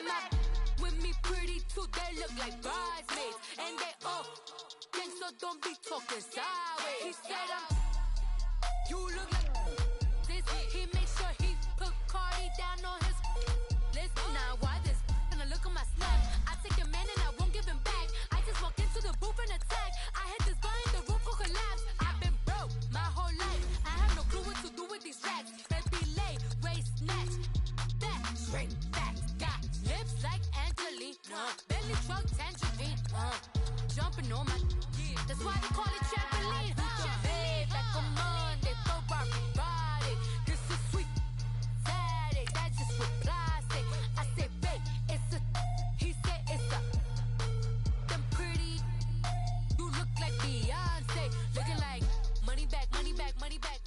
And my with me pretty too, they look like bridesmaids. And they all think so, don't be talking sideways. He said you look like this. He make sure he put Cardi down on his list. Now why this? Gonna look on my snap. I take your man and I won't give him back. I just walk into the booth and attack. I hit this button, the roof will collapse. I've been broke my whole life. I have no clue what to do with these racks. Baby lay, waist snatch, back, straight back. Got lips like Angelina, belly truck tangerine. Jumping on my, that's why they call it trampoline. Babe, like a Monday, for everybody. This is sweet Saturday, that's just with plastic. I say, babe, it's a, he said it's a, them pretty, you look like Beyonce. Looking like money back, money back, money back,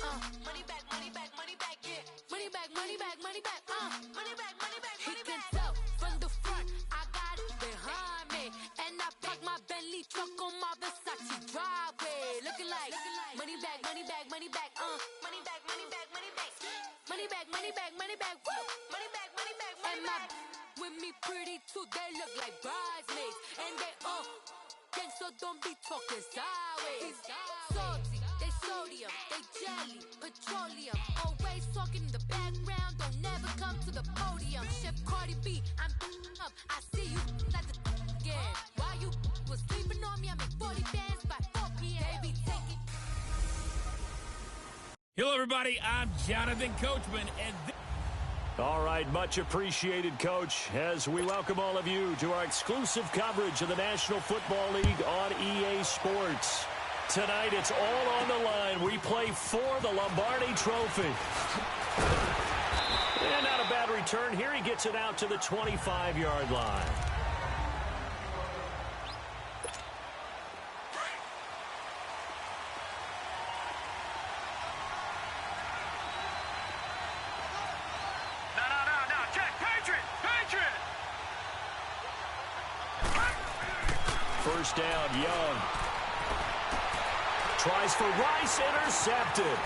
money back, money back, money back, yeah. Money back, money back, money back, money back, money back, money back. He can tell from the front, I got it behind me. And I park my Bentley truck on my Versace driveway. Looking like money back, money back, money back, money back, money back, money back. Money back, money back, money back, woo. Money back, money back, money back. With me pretty too, they look like bridesmaids. And they all gang, so don't be talking sideways. Salty, they sodium, they jelly, petroleum. Always talking in the background, don't never come to the podium. Chef Cardi B, I'm up, I see you like the again. While you was sleeping on me, I make 40 bands by 4 p.m. Baby, take it. Hello, everybody. I'm Jonathan Coachman, and all right, much appreciated, Coach, as we welcome all of you to our exclusive coverage of the National Football League on EA Sports. Tonight, it's all on the line. We play for the Lombardi Trophy. And not a bad return here. He gets it out to the 25-yard line. First down, Young. Tries for Rice, intercepted.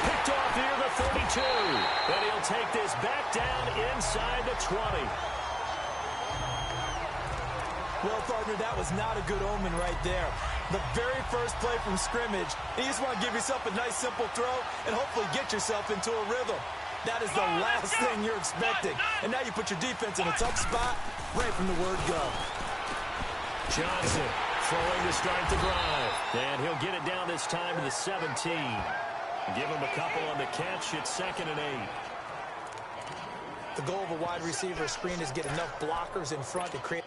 Picked off near the 32. And he'll take this back down inside the 20. Well, partner, that was not a good omen right there. The very first play from scrimmage, you just want to give yourself a nice, simple throw and hopefully get yourself into a rhythm. That is the last thing you're expecting. And now you put your defense in a tough spot right from the word go. Johnson throwing to start the drive. And he'll get it down this time to the 17. Give him a couple on the catch. It's 2nd and 8. The goal of a wide receiver screen is get enough blockers in front to create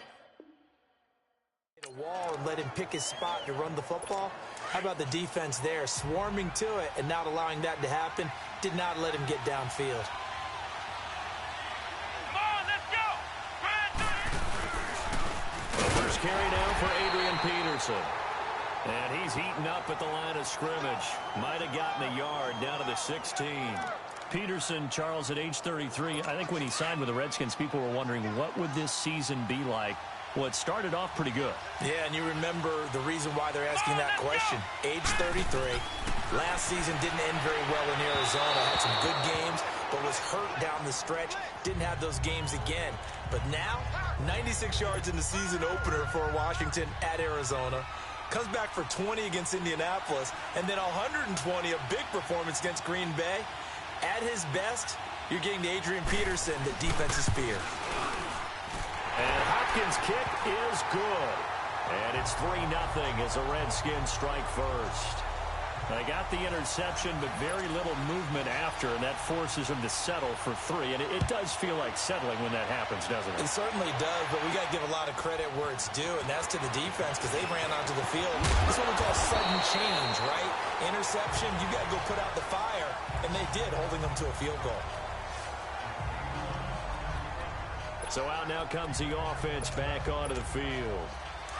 a wall and let him pick his spot to run the football. How about the defense there, swarming to it and not allowing that to happen? Did not let him get downfield. First carry now for Adrian Peterson. And he's eaten up at the line of scrimmage. Might have gotten a yard down to the 16. Peterson, Charles, at age 33, I think when he signed with the Redskins, people were wondering what would this season be like. Well, it started off pretty good. Yeah, and you remember the reason why they're asking that question. Age 33. Last season didn't end very well in Arizona. Had some good games, but was hurt down the stretch. Didn't have those games again. But now, 96 yards in the season opener for Washington at Arizona. Comes back for 20 against Indianapolis. And then 120, a big performance against Green Bay. At his best, you're getting to Adrian Peterson that defenses fear. And Hopkins' kick is good. And it's 3-0 as the Redskins strike first. They got the interception, but very little movement after, and that forces them to settle for 3. And it does feel like settling when that happens, doesn't it? It certainly does, but we got to give a lot of credit where it's due, and that's to the defense because they ran onto the field. That's what we call sudden change, right? Interception, you got to go put out the fire, and they did, holding them to a field goal. So out now comes the offense back onto the field.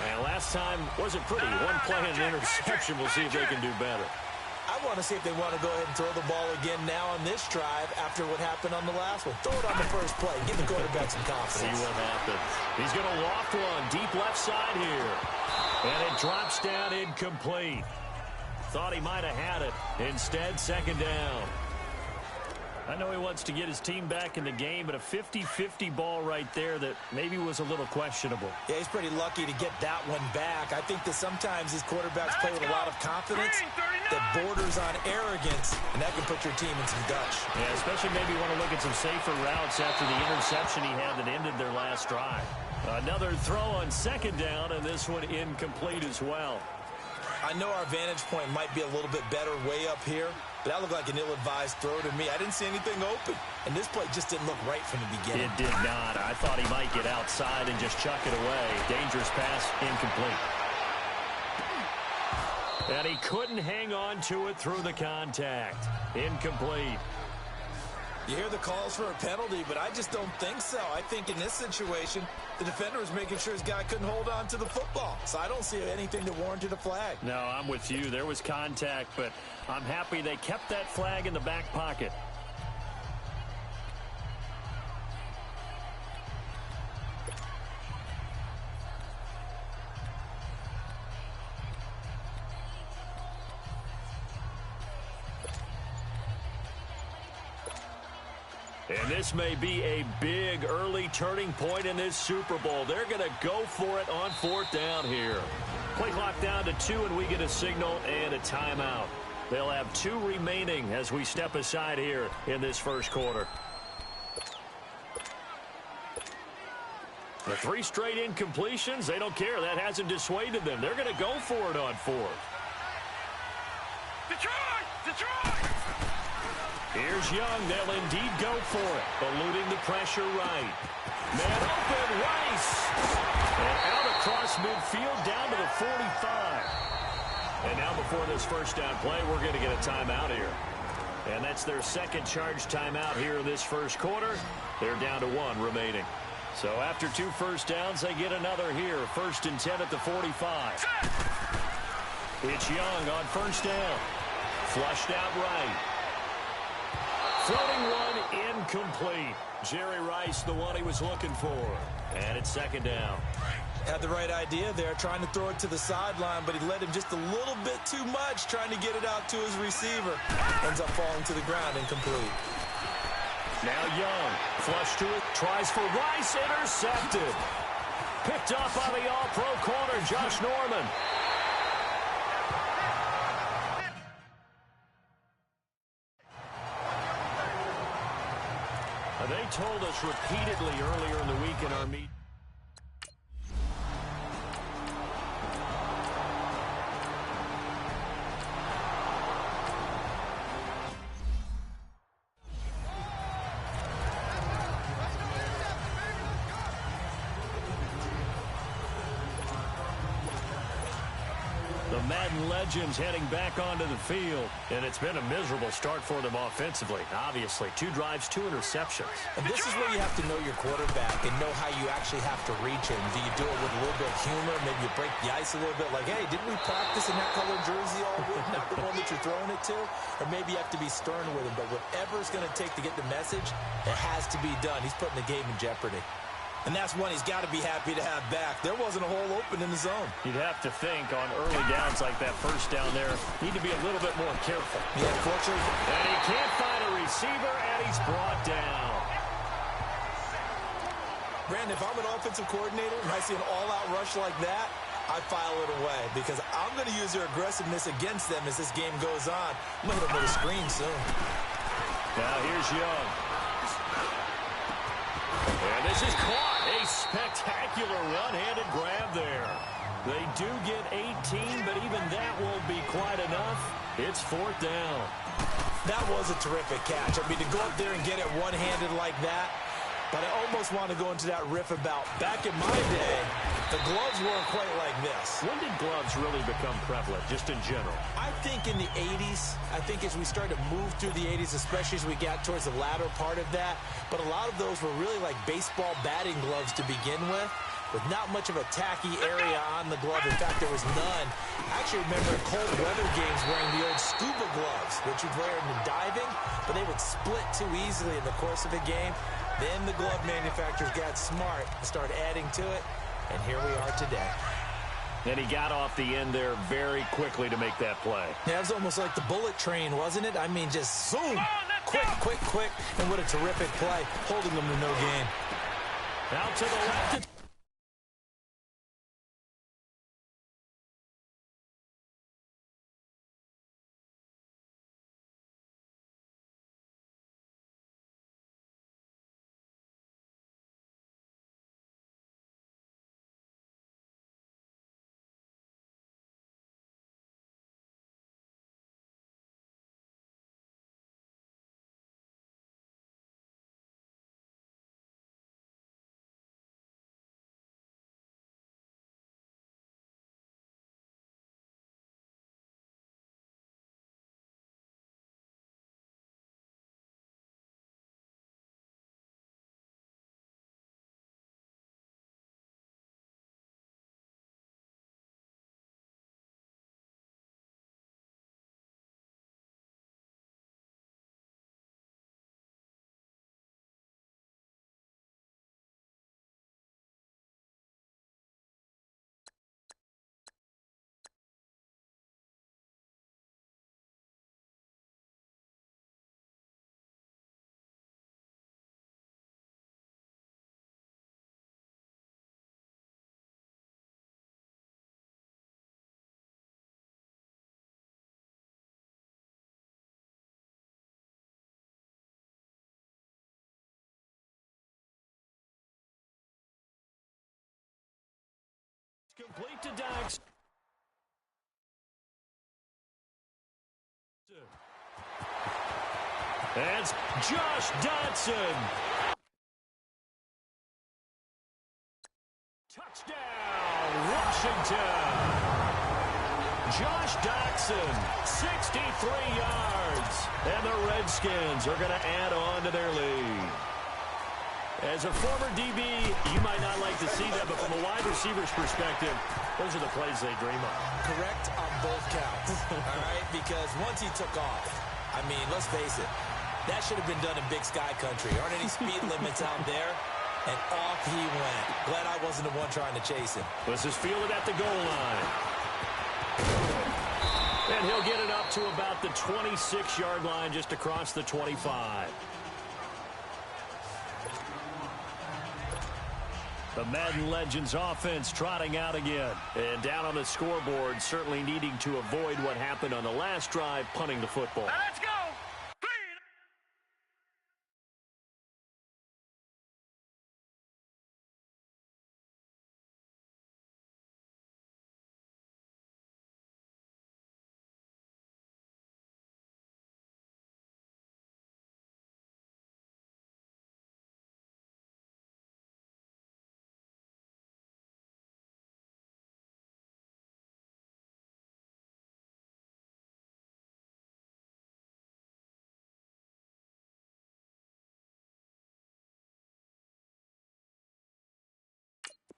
And last time wasn't pretty. One play and an interception. We'll see if they can do better. I want to see if they want to go ahead and throw the ball again now on this drive after what happened on the last one. Throw it on the first play. Give the quarterback some confidence. See what happens. He's going to loft one deep left side here. And it drops down incomplete. Thought he might have had it. Instead, second down. I know he wants to get his team back in the game, but a 50-50 ball right there that maybe was a little questionable. Yeah, he's pretty lucky to get that one back. I think that sometimes these quarterbacks play with a lot of confidence that borders on arrogance, and that can put your team in some Dutch. Yeah, especially maybe want to look at some safer routes after the interception he had that ended their last drive. Another throw on second down, and this one incomplete as well. I know our vantage point might be a little bit better way up here, but that looked like an ill-advised throw to me. I didn't see anything open, and this play just didn't look right from the beginning. It did not. I thought he might get outside and just chuck it away. Dangerous pass, incomplete. And he couldn't hang on to it through the contact. Incomplete. You hear the calls for a penalty, but I just don't think so. I think in this situation, the defender was making sure his guy couldn't hold on to the football. So I don't see anything that warranted a flag. No, I'm with you. There was contact, but I'm happy they kept that flag in the back pocket. And this may be a big early turning point in this Super Bowl. They're going to go for it on fourth down here. Play clock down to 2, and we get a signal and a timeout. They'll have 2 remaining as we step aside here in this first quarter. The 3 straight incompletions, they don't care. That hasn't dissuaded them. They're going to go for it on fourth. Detroit! Detroit! Here's Young. They'll indeed go for it. Eluding the pressure right. Man open, Rice. And out across midfield down to the 45. And now before this first down play, we're going to get a timeout here. And that's their second charge timeout here in this first quarter. They're down to 1 remaining. So after 2 first downs, they get another here. 1st and 10 at the 45. It's Young on first down. Flushed out right. Floating one, incomplete. Jerry Rice, the one he was looking for. And it's second down. Had the right idea there, trying to throw it to the sideline, but he led him just a little bit too much, trying to get it out to his receiver. Ends up falling to the ground, incomplete. Now Young, flush to it, tries for Rice, intercepted. Picked up by the all-pro corner, Josh Norman. They told us repeatedly earlier in the week in our meeting. The Madden legends heading back onto the field, and it's been a miserable start for them offensively. Obviously, 2 drives, 2 interceptions. And this is where you have to know your quarterback and know how you actually have to reach him. Do you do it with a little bit of humor? Maybe you break the ice a little bit like, hey, didn't we practice in that color jersey all week? Not the one that you're throwing it to? Or maybe you have to be stern with him. But whatever it's going to take to get the message, it has to be done. He's putting the game in jeopardy. And that's one he's got to be happy to have back. There wasn't a hole open in the zone. You'd have to think on early downs like that first down there, need to be a little bit more careful. Yeah, fortunately. And he can't find a receiver, and he's brought down. Brandon, if I'm an offensive coordinator and I see an all-out rush like that, I file it away because I'm going to use their aggressiveness against them as this game goes on. I'm going to hit them with a screen soon. Now here's Young. And this is caught. A spectacular one-handed grab there. They do get 18, but even that won't be quite enough. It's fourth down. That was a terrific catch. I mean, to go up there and get it one-handed like that, but I almost want to go into that riff about back in my day, the gloves weren't quite like this. When did gloves really become prevalent, just in general? I think in the 80s. I think as we started to move through the 80s, especially as we got towards the latter part of that. But a lot of those were really like baseball batting gloves to begin with not much of a tacky area on the glove. In fact, there was none. I actually remember in cold weather games wearing the old scuba gloves, which you'd wear in diving, but they would split too easily in the course of a game. Then the glove manufacturers got smart and started adding to it. And here we are today. And he got off the end there very quickly to make that play. Yeah, it was almost like the bullet train, wasn't it? I mean, just zoom, Quick, and what a terrific play, holding them to no gain. Out to the left. Complete to Dax. That's Josh Dotson. Touchdown, Washington. Josh Dotson, 63 yards. And the Redskins are going to add on to their lead. As a former DB, you might not like to see that, but from a wide receiver's perspective, those are the plays they dream of. Correct on both counts, all right? Because once he took off, I mean, let's face it, that should have been done in Big Sky Country. Aren't any speed limits out there? And off he went. Glad I wasn't the one trying to chase him. This is fielded at the goal line. And he'll get it up to about the 26-yard line, just across the 25. The Madden Legends offense trotting out again. And down on the scoreboard, certainly needing to avoid what happened on the last drive, punting the football. Now let's go.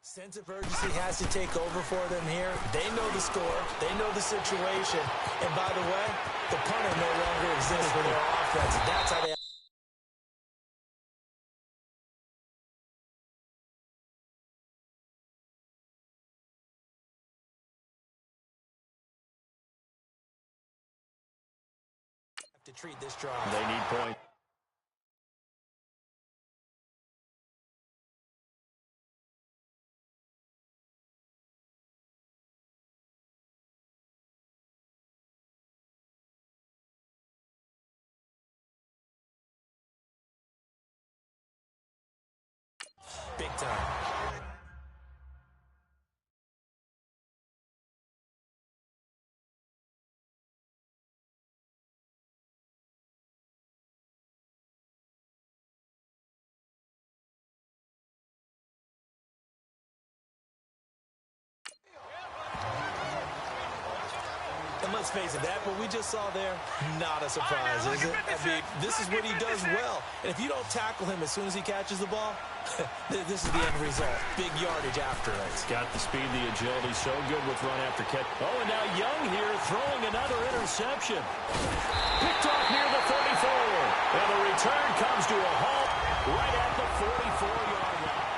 Sense of urgency has to take over for them here. They know the score. They know the situation. And by the way, the punter no longer exists for their offense. That's how they have to treat this drive. They need points. Big time. And let's face it, that what we just saw there, not a surprise, is it? I mean, this is what he does well. And if you don't tackle him as soon as he catches the ball, this is the end result. Big yardage after it. He's got the speed, the agility, so good with run after catch. Oh, and now Young here throwing another interception. Picked off near the 34. And the return comes to a halt right at the 44-yard line.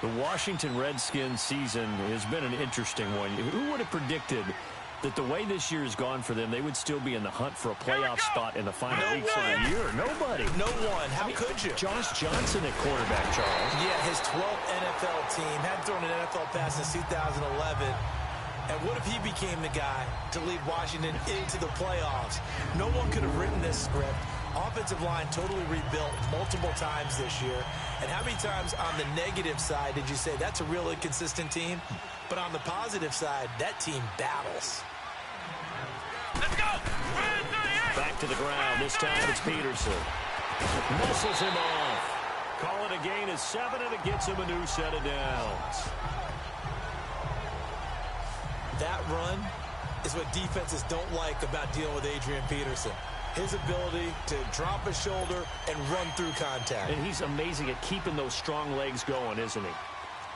The Washington Redskins season has been an interesting one. Who would have predicted that the way this year has gone for them, they would still be in the hunt for a playoff spot in the final weeks of the year? Nobody. No one. How could you? Josh Johnson at quarterback, Charles. Yeah, his 12th NFL team. Hadn't thrown an NFL pass since 2011. And what if he became the guy to lead Washington into the playoffs? No one could have written this script. Offensive line totally rebuilt multiple times this year. And how many times on the negative side did you say that's a real inconsistent team? But on the positive side, that team battles. Let's go! Back to the ground. This time it's Peterson. Muscles him off. Call it a gain of 7, and it gets him a new set of downs. That run is what defenses don't like about dealing with Adrian Peterson. His ability to drop his shoulder and run through contact. And he's amazing at keeping those strong legs going, isn't he?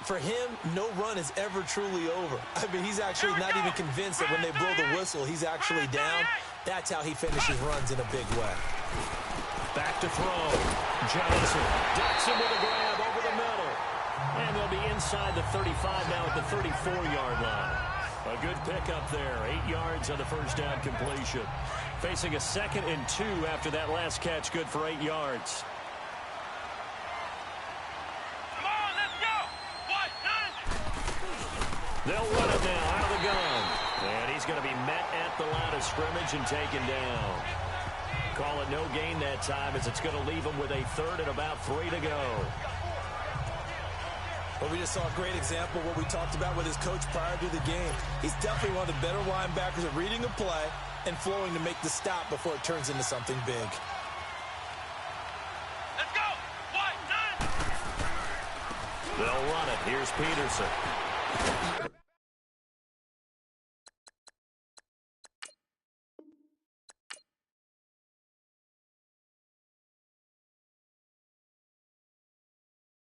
For him, no run is ever truly over. I mean, he's actually not even convinced that when they blow the whistle, he's actually down. That's how he finishes runs in a big way. Back to throw. Johnson ducks him with a grab over the middle. And they'll be inside the 35 now at the 34-yard line. A good pickup there. 8 yards on the first down completion. Facing a 2nd and 2 after that last catch. Good for 8 yards. Come on, let's go! What? They'll run it now out of the gun. And he's going to be met at the line of scrimmage and taken down. Call it no gain that time as it's going to leave him with a 3rd and about 3 to go. Well, we just saw a great example of what we talked about with his coach prior to the game. He's definitely one of the better linebackers at reading a play and flowing to make the stop before it turns into something big. Let's go! What? They'll run it. Here's Peterson.